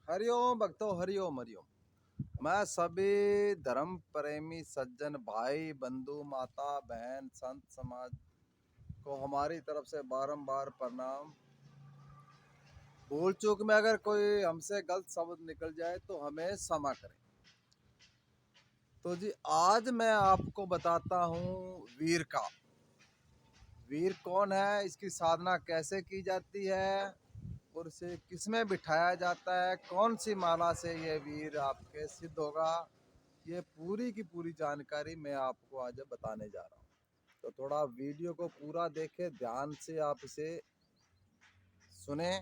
हरिओम भक्तो हरिओम हरिओम। मैं सभी धर्म प्रेमी सज्जन भाई बंधु माता बहन संत समाज को हमारी तरफ से बारंबार प्रणाम। भूल चूक में अगर कोई हमसे गलत शब्द निकल जाए तो हमें क्षमा करें। तो जी आज मैं आपको बताता हूँ वीर का। वीर कौन है, इसकी साधना कैसे की जाती है और इसे किसमें बिठाया जाता है, कौन सी माला से ये वीर आपके सिद्ध होगा, ये पूरी की पूरी जानकारी मैं आपको आज बताने जा रहा हूँ। तो थोड़ा वीडियो को पूरा देखें, ध्यान से आप इसे सुने।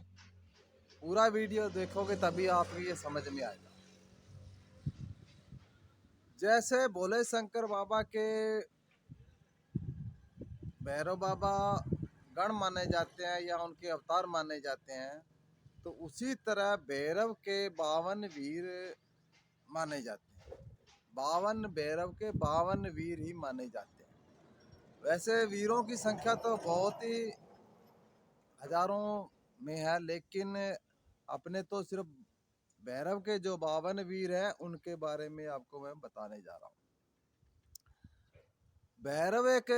पूरा वीडियो देखोगे तभी आपको ये समझ में आएगा। जैसे भोले शंकर बाबा के भैरव बाबा गण माने जाते हैं या उनके अवतार माने जाते हैं, तो उसी तरह भैरव के 52 वीर माने जाते हैं। 52 भैरव के 52 वीर ही माने जाते हैं। वैसे वीरों की संख्या तो बहुत ही हजारों में है, लेकिन अपने तो सिर्फ भैरव के जो 52 वीर हैं उनके बारे में आपको मैं बताने जा रहा हूँ। भैरव एक,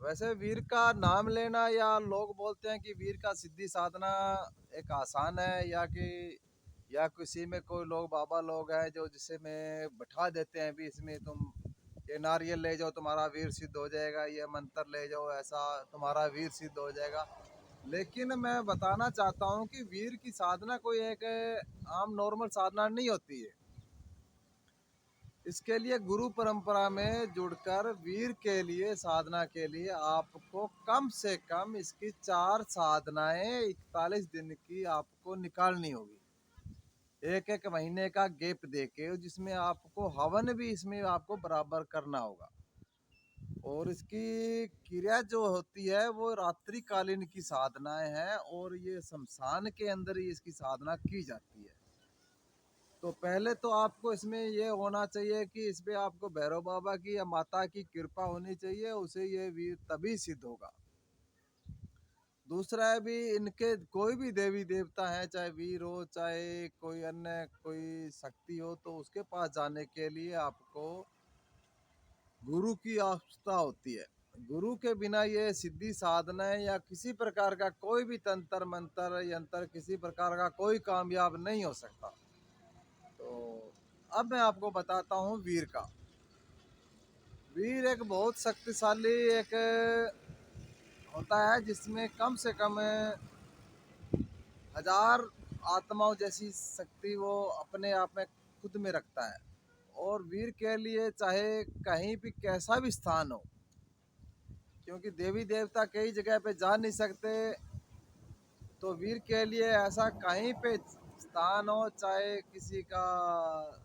वैसे वीर का नाम लेना या लोग बोलते हैं कि वीर का सिद्धि साधना एक आसान है, या किसी में कोई लोग बाबा लोग हैं जो जिसे में बैठा देते हैं भी इसमें तुम ये नारियल ले जाओ तुम्हारा वीर सिद्ध हो जाएगा, ये मंत्र ले जाओ ऐसा तुम्हारा वीर सिद्ध हो जाएगा। लेकिन मैं बताना चाहता हूँ कि वीर की साधना कोई एक आम नॉर्मल साधना नहीं होती है। इसके लिए गुरु परंपरा में जुड़कर वीर के लिए साधना के लिए आपको कम से कम इसकी 4 साधनाएं 41 दिन की आपको निकालनी होगी। एक एक महीने का गैप देके, जिसमें आपको हवन भी इसमें आपको बराबर करना होगा। और इसकी क्रिया जो होती है वो रात्रि कालीन की साधनाएं हैं और ये शमशान के अंदर ही इसकी साधना की जाती है। तो पहले तो आपको इसमें ये होना चाहिए कि इस पे आपको भैरव बाबा की या माता की कृपा होनी चाहिए, उसे ये वीर तभी सिद्ध होगा। दूसरा है भी, इनके कोई भी देवी देवता है, चाहे वीर हो चाहे कोई अन्य कोई शक्ति हो, तो उसके पास जाने के लिए आपको गुरु की आवश्यकता होती है। गुरु के बिना ये सिद्धि साधना या किसी प्रकार का कोई भी तंत्र मंत्र यंत्र किसी प्रकार का कोई कामयाब नहीं हो सकता। तो अब मैं आपको बताता हूँ वीर का। वीर एक बहुत शक्तिशाली एक होता है, जिसमें कम से कम 1000 आत्माओं जैसी शक्ति वो अपने आप में खुद में रखता है। और वीर के लिए चाहे कहीं भी कैसा भी स्थान हो, क्योंकि देवी देवता कई जगह पे जा नहीं सकते, तो वीर के लिए ऐसा कहीं पे स्थान हो, चाहे किसी का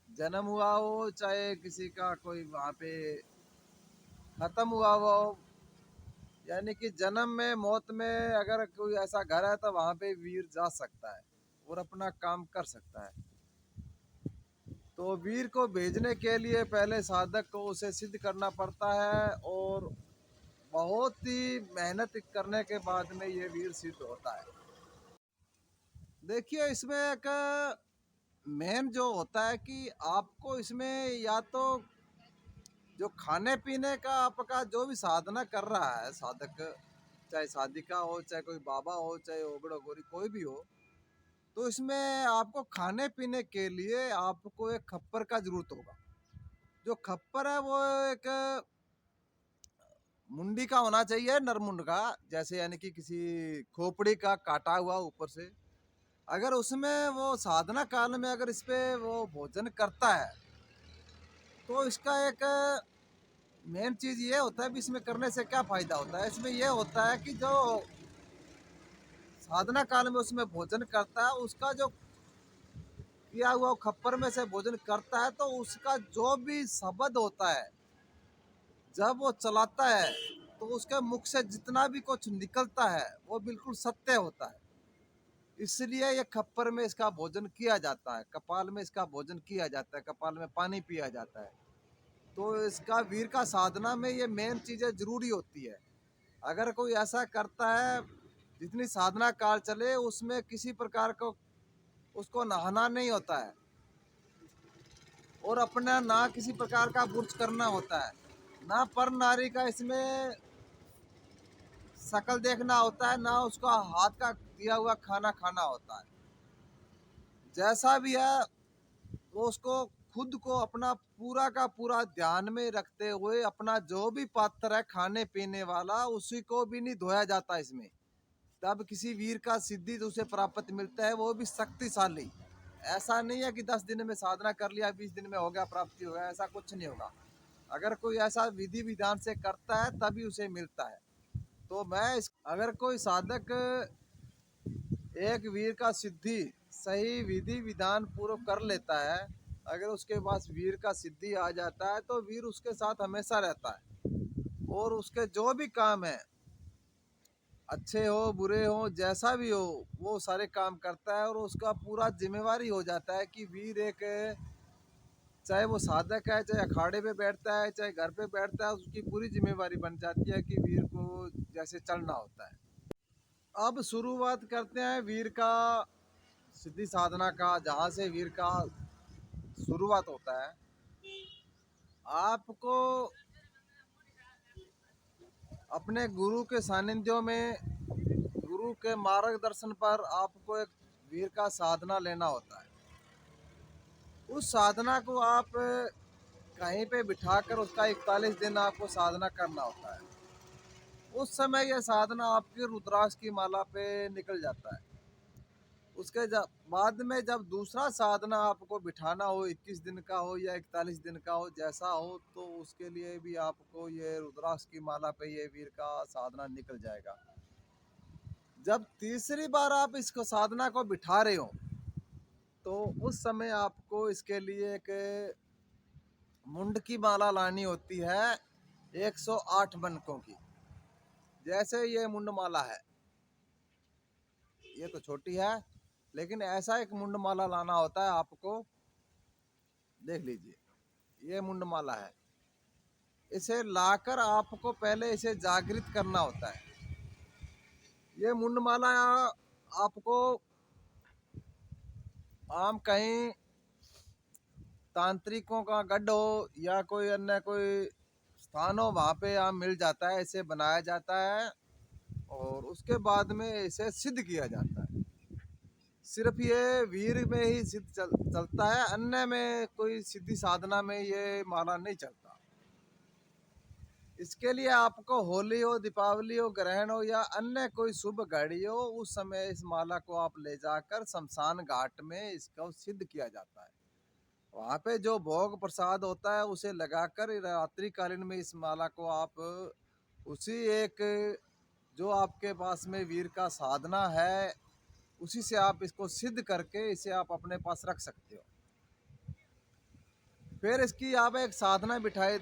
जन्म हुआ हो चाहे किसी का कोई वहाँ पे खत्म हुआ हो, यानी कि जन्म में मौत में अगर कोई ऐसा घर है तो वहाँ पे वीर जा सकता है और अपना काम कर सकता है। तो वीर को भेजने के लिए पहले साधक को उसे सिद्ध करना पड़ता है और बहुत ही मेहनत करने के बाद में ये वीर सिद्ध होता है। देखिए इसमें एक मेन जो होता है कि आपको इसमें या तो जो खाने पीने का आपका जो भी साधना कर रहा है साधक, चाहे साधिका हो चाहे कोई बाबा हो चाहे ओगड़ा गोरी कोई भी हो, तो इसमें आपको खाने पीने के लिए आपको एक खप्पर का जरूरत होगा। जो खप्पर है वो एक मुंडी का होना चाहिए, नरमुंड का, जैसे यानी कि किसी खोपड़ी का काटा हुआ ऊपर से। अगर उसमें वो साधना काल में अगर इस पे वो भोजन करता है तो इसका एक मेन चीज ये होता है भी इसमें करने से क्या फायदा होता है। इसमें ये होता है कि जो साधना काल में उसमें भोजन करता है, उसका जो किया हुआ खप्पर में से भोजन करता है, तो उसका जो भी शब्द होता है जब वो चलाता है तो उसके मुख से जितना भी कुछ निकलता है वो बिल्कुल सत्य होता है। इसलिए ये खप्पर में इसका भोजन किया जाता है, कपाल में इसका भोजन किया जाता है, कपाल में पानी पिया जाता है। तो इसका वीर का साधना में ये मेन चीजें जरूरी होती है। अगर कोई ऐसा करता है जितनी साधना काल चले उसमें किसी प्रकार को उसको नहाना नहीं होता है और अपना ना किसी प्रकार का बुर्ज करना होता है, ना पर नारी का इसमें शकल देखना होता है, ना उसका हाथ का दिया हुआ खाना खाना होता है। जैसा भी है वो उसको खुद को अपना पूरा का पूरा ध्यान में रखते हुए अपना जो भी पात्र है खाने पीने वाला उसी को भी नहीं धोया जाता इसमें। तब किसी वीर का सिद्धि तो उसे प्राप्त मिलता है, वो भी शक्तिशाली। ऐसा नहीं है कि 10 दिन में साधना कर लिया 20 दिन में हो गया प्राप्ति हो गया, ऐसा कुछ नहीं होगा। अगर कोई ऐसा विधि विधान से करता है तभी उसे मिलता है। तो अगर कोई साधक एक वीर का सिद्धि सही विधि विधान पूर्व कर लेता है, अगर उसके पास वीर का सिद्धि आ जाता है तो वीर उसके साथ हमेशा रहता है और उसके जो भी काम है अच्छे हो बुरे हो जैसा भी हो वो सारे काम करता है और उसका पूरा जिम्मेवारी हो जाता है कि वीर एक, चाहे वो साधक है चाहे अखाड़े पे बैठता है चाहे घर पे बैठता है, उसकी पूरी जिम्मेवारी बन जाती है कि वीर को जैसे चलना होता है। अब शुरुआत करते हैं वीर का सिद्धि साधना का, जहाँ से वीर का शुरुआत होता है। आपको अपने गुरु के सानिध्यों में गुरु के मार्गदर्शन पर आपको एक वीर का साधना लेना होता है। उस साधना को आप कहीं पे बिठाकर उसका 41 दिन आपको साधना करना होता है। उस समय यह साधना आपकी रुद्राक्ष की माला पे निकल जाता है। उसके बाद में जब दूसरा साधना आपको बिठाना हो 21 दिन का हो या 41 दिन का हो जैसा हो, तो उसके लिए भी आपको ये रुद्राक्ष की माला पे ये वीर का साधना निकल जाएगा। जब तीसरी बार आप इसको साधना को बिठा रहे हो तो उस समय आपको इसके लिए एक मुंड की माला लानी होती है 108 बनकों की। जैसे ये मुंड माला है, ये तो छोटी है लेकिन ऐसा एक मुंड माला लाना होता है आपको। देख लीजिए ये मुंड माला है, इसे लाकर आपको पहले इसे जागृत करना होता है। ये मुंड माला आपको आम कहीं तांत्रिकों का गढ़ हो या कोई अन्य कोई स्थान हो वहाँ पे यहाँ मिल जाता है, इसे बनाया जाता है और उसके बाद में इसे सिद्ध किया जाता है। सिर्फ ये वीर में ही सिद्ध चलता है, अन्य में कोई सिद्धि साधना में ये माला नहीं चलता। इसके लिए आपको होली हो दीपावली हो ग्रहण हो या अन्य कोई शुभ घड़ी हो उस समय इस माला को आप ले जाकर शमशान घाट में इसको सिद्ध किया जाता है। वहाँ पे जो भोग प्रसाद होता है उसे लगाकर रात्रि कालीन में इस माला को आप उसी एक जो आपके पास में वीर का साधना है उसी से आप इसको सिद्ध करके इसे आप अपने पास रख सकते हो। फिर इसकी आप एक साधना बिठाई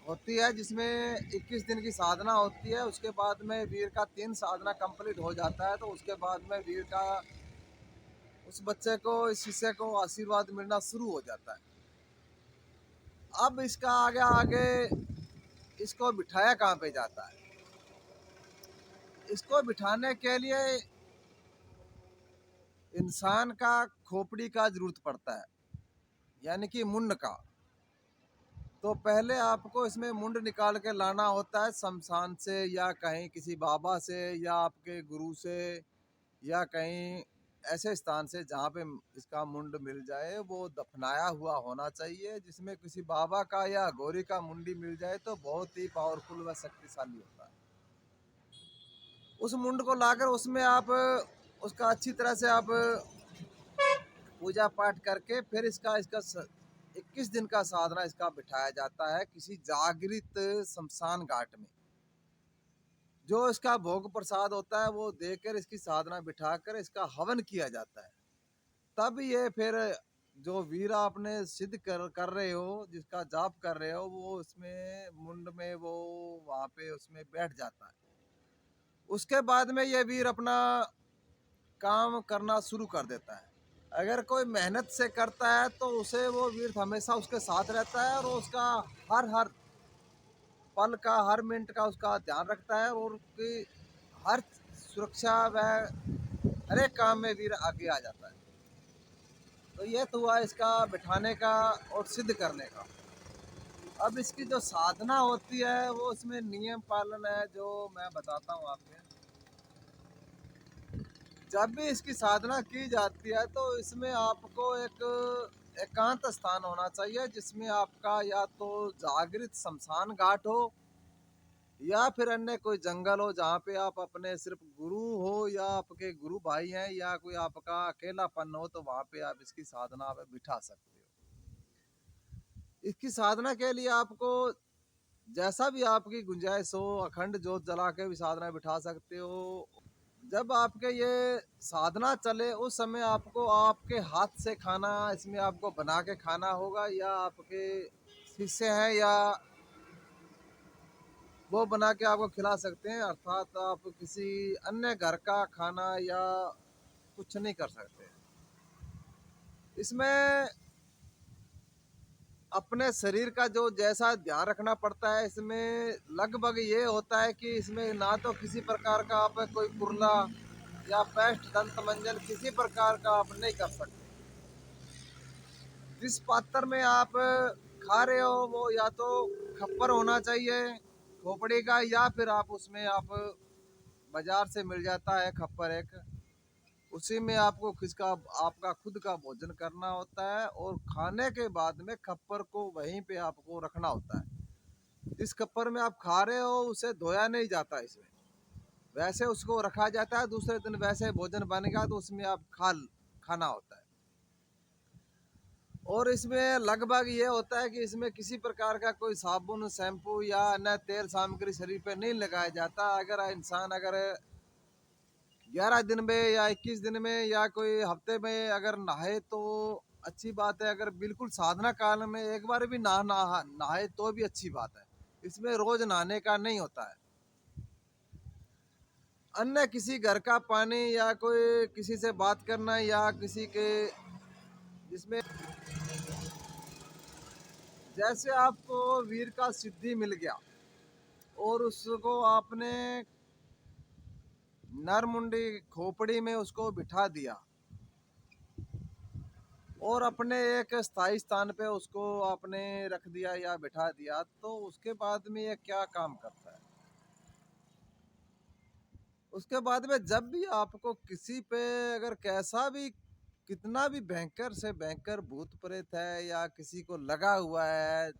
होती है जिसमें 21 दिन की साधना होती है। उसके बाद में वीर का 3 साधना कंप्लीट हो जाता है तो उसके बाद में वीर का उस बच्चे को इस शिष्य को आशीर्वाद मिलना शुरू हो जाता है। अब इसका आगे आगे इसको बिठाया कहाँ पे जाता है? इसको बिठाने के लिए इंसान का खोपड़ी का जरूरत पड़ता है, यानी कि मुंड का। तो पहले आपको इसमें मुंड निकाल के लाना होता है शमशान से या कहीं किसी बाबा से या आपके गुरु से या कहीं ऐसे स्थान से जहाँ पे इसका मुंड मिल जाए। वो दफनाया हुआ होना चाहिए, जिसमें किसी बाबा का या गौरी का मुंडी मिल जाए तो बहुत ही पावरफुल व शक्तिशाली होता है। उस मुंड को लाकर उसमें आप उसका अच्छी तरह से आप पूजा पाठ करके फिर इसका इसका 21 दिन का साधना इसका बिठाया जाता है किसी जागृत शमशान घाट में। जो इसका भोग प्रसाद होता है वो देकर इसकी साधना बिठाकर इसका हवन किया जाता है। तब ये फिर जो वीर आपने सिद्ध कर रहे हो जिसका जाप कर रहे हो वो उसमें मुंड में वो वहाँ पे उसमें बैठ जाता है। उसके बाद में ये वीर अपना काम करना शुरू कर देता है। अगर कोई मेहनत से करता है तो उसे वो वीर हमेशा उसके साथ रहता है और उसका हर हर पल का हर मिनट का उसका ध्यान रखता है और उसकी हर सुरक्षा व हर एक काम में वीर आगे आ जाता है। तो ये तो हुआ इसका बिठाने का और सिद्ध करने का। अब इसकी जो साधना होती है वो इसमें नियम पालन है जो मैं बताता हूँ आपके। जब भी इसकी साधना की जाती है तो इसमें आपको एक एकांत स्थान होना चाहिए जिसमें आपका या तो जागृत शमशान घाट हो या फिर अन्य कोई जंगल हो जहाँ पे आप अपने सिर्फ गुरु हो या आपके गुरु भाई हैं या कोई आपका अकेलापन हो, तो वहाँ पे आप इसकी साधना आप बिठा सकते हो। इसकी साधना के लिए आपको जैसा भी आपकी गुंजाइश हो अखंड जोत जला के भी साधना बिठा सकते हो। जब आपके ये साधना चले उस समय आपको आपके हाथ से खाना इसमें आपको बना के खाना होगा या आपके शिष्य हैं या वो बना के आपको खिला सकते हैं, अर्थात आप किसी अन्य घर का खाना या कुछ नहीं कर सकते। इसमें अपने शरीर का जो जैसा ध्यान रखना पड़ता है इसमें लगभग ये होता है कि इसमें ना तो किसी प्रकार का आप कोई कुरला या पेस्ट दंत मंजन किसी प्रकार का आप नहीं कर सकते। जिस पात्र में आप खा रहे हो वो या तो खप्पर होना चाहिए खोपड़ी का या फिर आप उसमें आप बाजार से मिल जाता है खप्पर एक, उसी में आपको किसका आपका खुद का भोजन करना होता है और खाने के बाद में खप्पर को वहीं पे आपको रखना होता है। जिस खप्पर में आप खा रहे हो उसे धोया नहीं जाता इसमें, वैसे उसको रखा जाता है, दूसरे दिन वैसे भोजन बनेगा तो उसमें आप खाना होता है। और इसमें लगभग ये होता है कि इसमें किसी प्रकार का कोई साबुन शैम्पू या अन्य तेल सामग्री शरीर पे नहीं लगाया जाता। अगर इंसान अगर 11 दिन में या 21 दिन में या कोई हफ्ते में अगर नहाए तो अच्छी बात है, अगर बिल्कुल साधना काल में एक बार भी नहाए तो भी अच्छी बात है। इसमें रोज नहाने का नहीं होता है। अन्य किसी घर का पानी या कोई किसी से बात करना या किसी के जिसमें जैसे आपको वीर का सिद्धि मिल गया और उसको आपने नरमुंडी खोपड़ी में उसको बिठा दिया और अपने एक स्थायी स्थान पे उसको आपने रख दिया या बिठा दिया, तो उसके बाद में ये क्या काम करता है। उसके बाद में जब भी आपको किसी पे अगर कैसा भी कितना भी भयंकर से भयंकर भूत प्रेत है या किसी को लगा हुआ है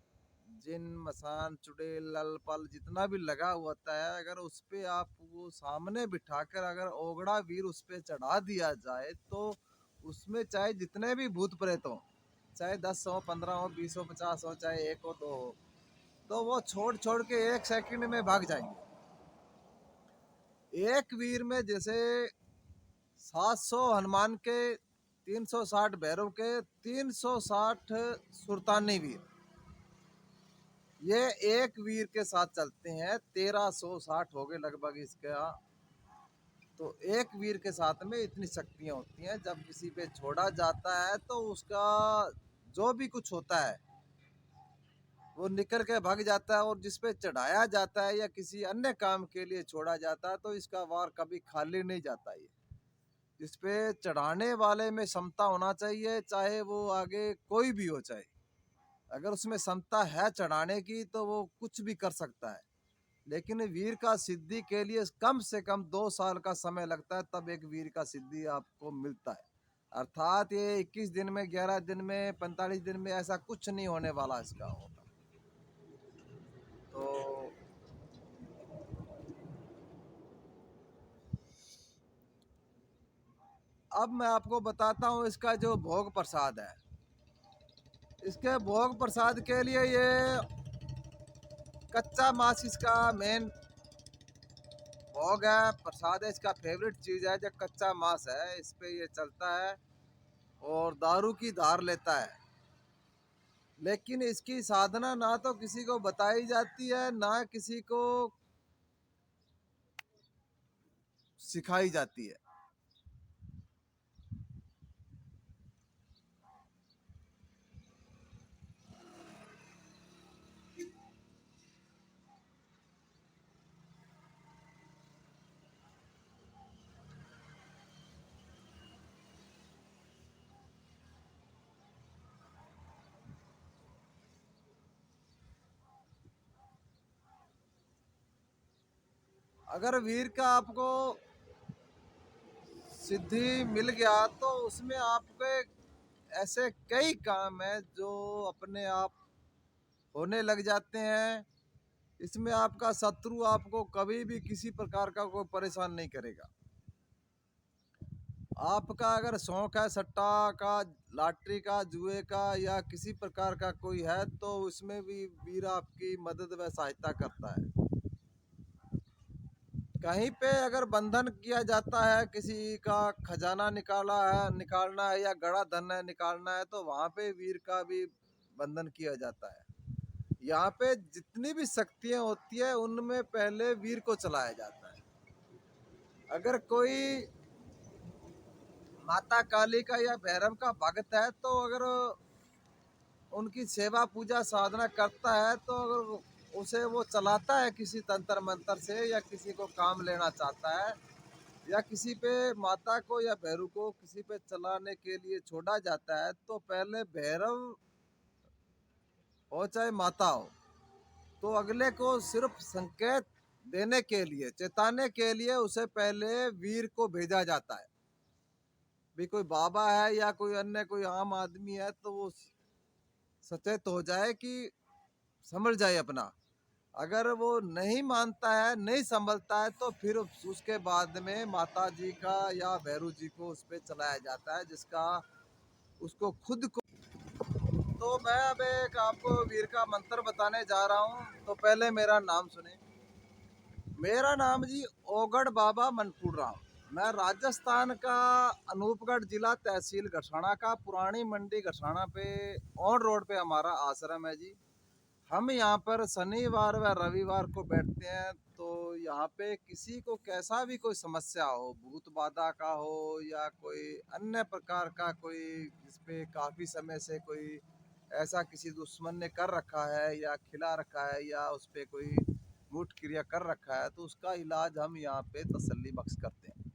जिन मसान चुड़ैल लल पल जितना भी लगा हुआ होता है, अगर उस पे आप वो सामने बिठाकर अगर ओगड़ा वीर उस पे चढ़ा दिया जाए तो उसमें चाहे जितने भी भूत प्रेत हो, चाहे 10 हो 15 हो 20 हो 50 हो चाहे 1 हो 2 हो, तो वो छोड़ छोड़ के 1 सेकंड में भाग जाएंगे। एक वीर में जैसे 700 हनुमान के 360 भैरव के 360 सुल्तानी वीर ये एक वीर के साथ चलते हैं। 1360 हो गए लगभग इसका। तो एक वीर के साथ में इतनी शक्तियां होती हैं, जब किसी पे छोड़ा जाता है तो उसका जो भी कुछ होता है वो निकल के भाग जाता है, और जिस पे चढ़ाया जाता है या किसी अन्य काम के लिए छोड़ा जाता है तो इसका वार कभी खाली नहीं जाता। ये इस पे चढ़ाने वाले में क्षमता होना चाहिए, चाहे वो आगे कोई भी हो, चाहे अगर उसमें क्षमता है चढ़ाने की तो वो कुछ भी कर सकता है। लेकिन वीर का सिद्धि के लिए कम से कम 2 साल का समय लगता है, तब एक वीर का सिद्धि आपको मिलता है। अर्थात ये 21 दिन में 11 दिन में 45 दिन में ऐसा कुछ नहीं होने वाला इसका होगा। तो अब मैं आपको बताता हूँ इसका जो भोग प्रसाद है। इसके भोग प्रसाद के लिए ये कच्चा मांस इसका मेन भोग है, प्रसाद है, इसका फेवरेट चीज़ है। जो कच्चा मांस है इस पे ये चलता है और दारू की धार लेता है। लेकिन इसकी साधना ना तो किसी को बताई जाती है ना किसी को सिखाई जाती है। अगर वीर का आपको सिद्धि मिल गया तो उसमें आपके ऐसे कई काम हैं जो अपने आप होने लग जाते हैं। इसमें आपका शत्रु आपको कभी भी किसी प्रकार का कोई परेशान नहीं करेगा। आपका अगर शौक है सट्टा का, लॉटरी का, जुए का या किसी प्रकार का कोई है तो उसमें भी वीर आपकी मदद व सहायता करता है। कहीं पे अगर बंधन किया जाता है, किसी का खजाना निकालना है या गड़ा धन है निकालना है तो वहां पे वीर का भी बंधन किया जाता है। यहाँ पे जितनी भी शक्तियां होती है उनमें पहले वीर को चलाया जाता है। अगर कोई माता काली का या भैरव का भक्त है तो अगर उनकी सेवा पूजा साधना करता है तो अगर उसे वो चलाता है किसी तंत्र मंत्र से या किसी को काम लेना चाहता है या किसी पे माता को या भैरव को किसी पे चलाने के लिए छोड़ा जाता है तो पहले भैरव हो चाहे माता हो तो अगले को सिर्फ संकेत देने के लिए, चेताने के लिए उसे पहले वीर को भेजा जाता है। भी कोई बाबा है या कोई अन्य कोई आम आदमी है तो वो सचेत हो जाए कि समझ जाए अपना। अगर वो नहीं मानता है, नहीं संभलता है तो फिर उसके बाद में माता जी का या भैरू जी को उस पर चलाया जाता है जिसका उसको खुद को। तो मैं अब एक आपको वीर का मंत्र बताने जा रहा हूँ। तो पहले मेरा नाम सुने। मेरा नाम जी ओगढ़ बाबा मनपुर राम। मैं राजस्थान का अनूपगढ़ जिला तहसील गठाना का पुरानी मंडी गठाना पे ऑन रोड पे हमारा आश्रम है जी। हम यहाँ पर शनिवार व रविवार को बैठते हैं। तो यहाँ पे किसी को कैसा भी कोई समस्या हो, भूत बाधा का हो या कोई अन्य प्रकार का कोई जिस पे काफ़ी समय से कोई ऐसा किसी दुश्मन ने कर रखा है या खिला रखा है या उस पे कोई मूट क्रिया कर रखा है तो उसका इलाज हम यहाँ पे तसल्ली बख्श करते हैं।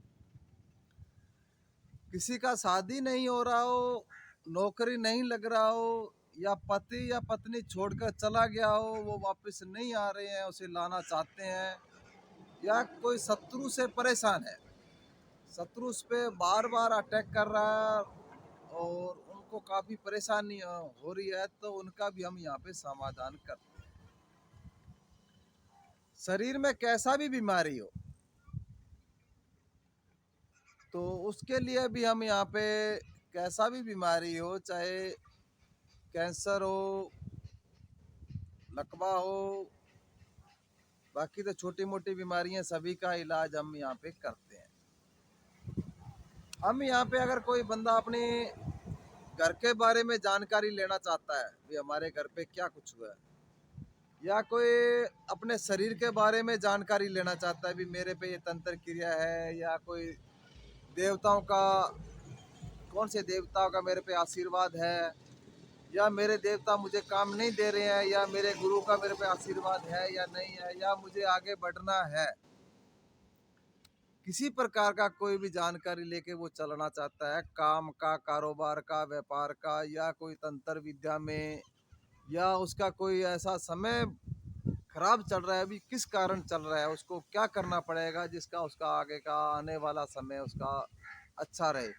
किसी का शादी नहीं हो रहा हो, नौकरी नहीं लग रहा हो या पति या पत्नी छोड़कर चला गया हो, वो वापस नहीं आ रहे हैं, उसे लाना चाहते हैं या कोई शत्रु से परेशान है, शत्रु उस पर बार बार अटैक कर रहा है और उनको काफ़ी परेशानी हो रही है तो उनका भी हम यहाँ पे समाधान करते हैं। शरीर में कैसा भी बीमारी हो तो उसके लिए भी हम यहाँ पे कैसा भी बीमारी हो, चाहे कैंसर हो, लकवा हो, बाकी तो छोटी मोटी बीमारियां सभी का इलाज हम यहाँ पे करते हैं। हम यहाँ पे अगर कोई बंदा अपने घर के बारे में जानकारी लेना चाहता है भी हमारे घर पे क्या कुछ हुआ है या कोई अपने शरीर के बारे में जानकारी लेना चाहता है भी मेरे पे ये तंत्र क्रिया है या कोई देवताओं का, कौन से देवताओं का मेरे पे आशीर्वाद है या मेरे देवता मुझे काम नहीं दे रहे हैं या मेरे गुरु का मेरे पे आशीर्वाद है या नहीं है या मुझे आगे बढ़ना है, किसी प्रकार का कोई भी जानकारी लेके वो चलना चाहता है, काम का, कारोबार का, व्यापार का या कोई तंत्र विद्या में या उसका कोई ऐसा समय खराब चल रहा है, अभी किस कारण चल रहा है, उसको क्या करना पड़ेगा जिसका उसका आगे का आने वाला समय उसका अच्छा रहे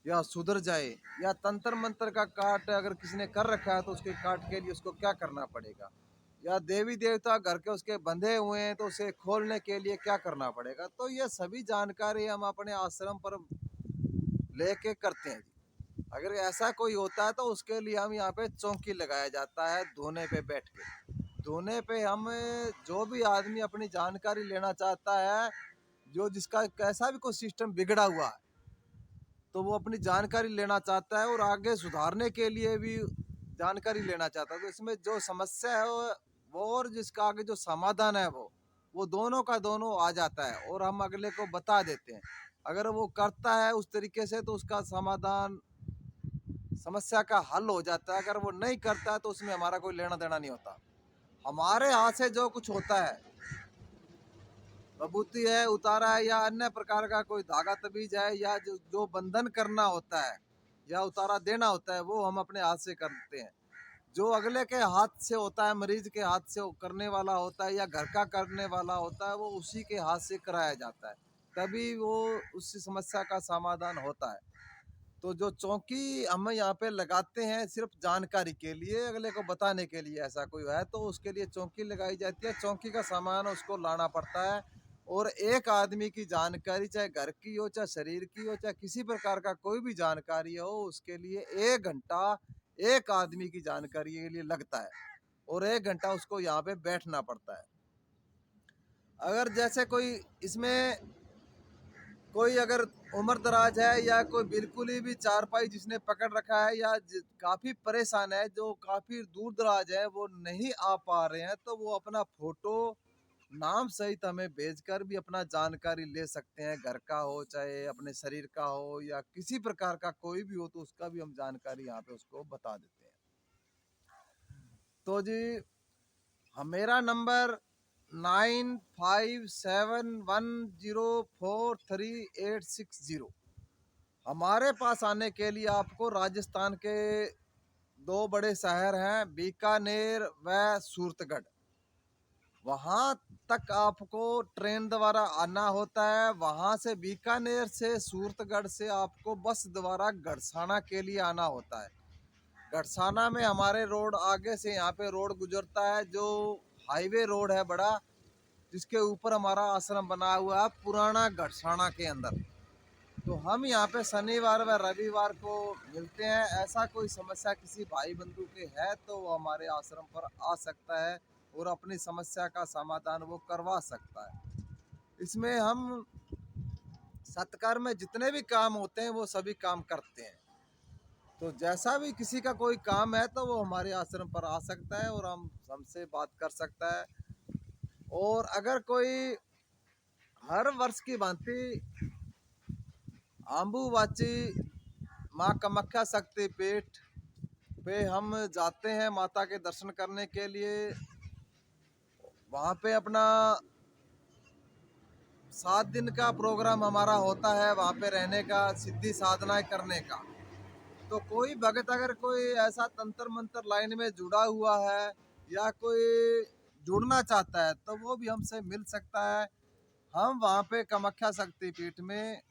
या सुधर जाए, या तंत्र मंत्र का काट अगर किसी ने कर रखा है तो उसके काट के लिए उसको क्या करना पड़ेगा, या देवी देवता घर के उसके बंधे हुए हैं तो उसे खोलने के लिए क्या करना पड़ेगा। तो ये सभी जानकारी हम अपने आश्रम पर लेके करते हैं जी। अगर ऐसा कोई होता है तो उसके लिए हम यहाँ पे चौकी लगाया जाता है धोने पे बैठ के। धोने पे हम जो भी आदमी अपनी जानकारी लेना चाहता है, जो जिसका कैसा भी कोई सिस्टम बिगड़ा हुआ है तो वो अपनी जानकारी लेना चाहता है और आगे सुधारने के लिए भी जानकारी लेना चाहता है, तो इसमें जो समस्या है वो और जिसका आगे जो समाधान है वो दोनों का दोनों आ जाता है और हम अगले को बता देते हैं। अगर वो करता है उस तरीके से तो उसका समाधान, समस्या का हल हो जाता है। अगर वो नहीं करता है तो उसमें हमारा कोई लेना देना नहीं होता। हमारे हाथ से जो कुछ होता है, विभूति है, उतारा है या अन्य प्रकार का कोई धागा तबीज है या जो बंधन करना होता है या उतारा देना होता है वो हम अपने हाथ से करते हैं। जो अगले के हाथ से होता है, मरीज के हाथ से करने वाला होता है या घर का करने वाला होता है, वो उसी के हाथ से कराया जाता है, तभी वो उस समस्या का समाधान होता है। तो जो चौकी हम यहाँ पे लगाते हैं सिर्फ जानकारी के लिए, अगले को बताने के लिए, ऐसा कोई है तो उसके लिए चौकी लगाई जाती है। चौकी का सामान उसको लाना पड़ता है और एक आदमी की जानकारी, चाहे घर की हो, चाहे शरीर की हो, चाहे किसी प्रकार का कोई भी जानकारी हो, उसके लिए 1 घंटा एक आदमी की जानकारी के लिए लगता है और 1 घंटा उसको यहाँ पे बैठना पड़ता है। अगर जैसे कोई इसमें कोई अगर उम्र दराज है या कोई बिल्कुल ही भी चारपाई जिसने पकड़ रखा है या काफी परेशान है, जो काफी दूर दराज है, वो नहीं आ पा रहे हैं, तो वो अपना फोटो नाम सहित हमें भेजकर भी अपना जानकारी ले सकते हैं। घर का हो, चाहे अपने शरीर का हो या किसी प्रकार का कोई भी हो, तो उसका भी हम जानकारी यहाँ पे उसको बता देते हैं। तो जी मेरा नंबर 9571043860। हमारे पास आने के लिए आपको राजस्थान के 2 बड़े शहर हैं, बीकानेर व सूरतगढ़। वहां तक आपको ट्रेन द्वारा आना होता है। वहां से बीकानेर से सूरतगढ़ से आपको बस द्वारा गड़साना के लिए आना होता है। गड़साना में हमारे रोड आगे से यहाँ पे रोड गुजरता है, जो हाईवे रोड है बड़ा, जिसके ऊपर हमारा आश्रम बना हुआ है पुराना गड़साना के अंदर। तो हम यहाँ पे शनिवार व रविवार को मिलते हैं। ऐसा कोई समस्या किसी भाई बंधु के है तो वो हमारे आश्रम पर आ सकता है और अपनी समस्या का समाधान वो करवा सकता है। इसमें हम सत्कार में जितने भी काम होते हैं वो सभी काम करते हैं। तो जैसा भी किसी का कोई काम है तो वो हमारे आश्रम पर आ सकता है और हम हमसे बात कर सकता है। और अगर कोई हर वर्ष की भांति आम्बुवाची माँ कामाख्या शक्तिपीठ पे हम जाते हैं माता के दर्शन करने के लिए। वहाँ पे अपना 7 दिन का प्रोग्राम हमारा होता है, वहाँ पे रहने का, सिद्धि साधनाएं करने का। तो कोई भगत अगर कोई ऐसा तंत्र मंत्र लाइन में जुड़ा हुआ है या कोई जुड़ना चाहता है तो वो भी हमसे मिल सकता है। हम वहाँ पे कामाख्या शक्तिपीठ में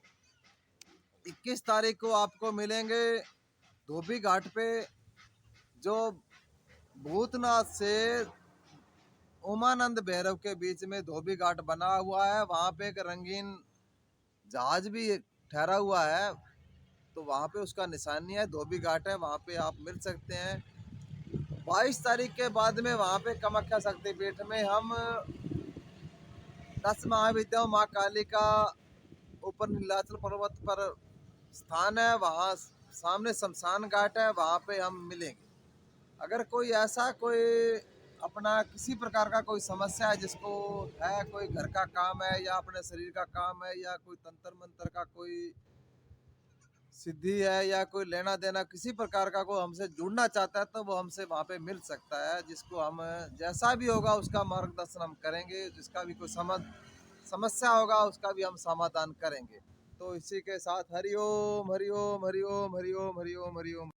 21 तारीख को आपको मिलेंगे धोबी घाट पे, जो भूतनाथ से उमानंद भैरव के बीच में धोबी घाट बना हुआ है। वहाँ पे एक रंगीन जहाज भी ठहरा हुआ है, तो वहाँ पे उसका निशानी है, धोबी घाट है, वहाँ पे आप मिल सकते हैं। 22 तारीख के बाद में वहाँ पे कामाख्या शक्तिपीठ में हम 10 महाविद्याओं माँ काली का ऊपर नीलाचल पर्वत पर स्थान है, वहाँ सामने शमशान घाट है, वहाँ पे हम मिलेंगे। अगर कोई ऐसा कोई अपना किसी प्रकार का कोई समस्या है, जिसको है कोई घर का काम है या अपने शरीर का काम है या कोई तंत्र मंत्र का कोई सिद्धि है या कोई लेना देना किसी प्रकार का कोई हमसे जुड़ना चाहता है तो वो हमसे वहाँ पे मिल सकता है, जिसको हम जैसा भी होगा उसका मार्गदर्शन हम करेंगे। जिसका भी कोई समस्या होगा उसका भी हम समाधान करेंगे। तो इसी के साथ हरिओम हरिओम हरिओम हरिओम हरिओम हरिओम।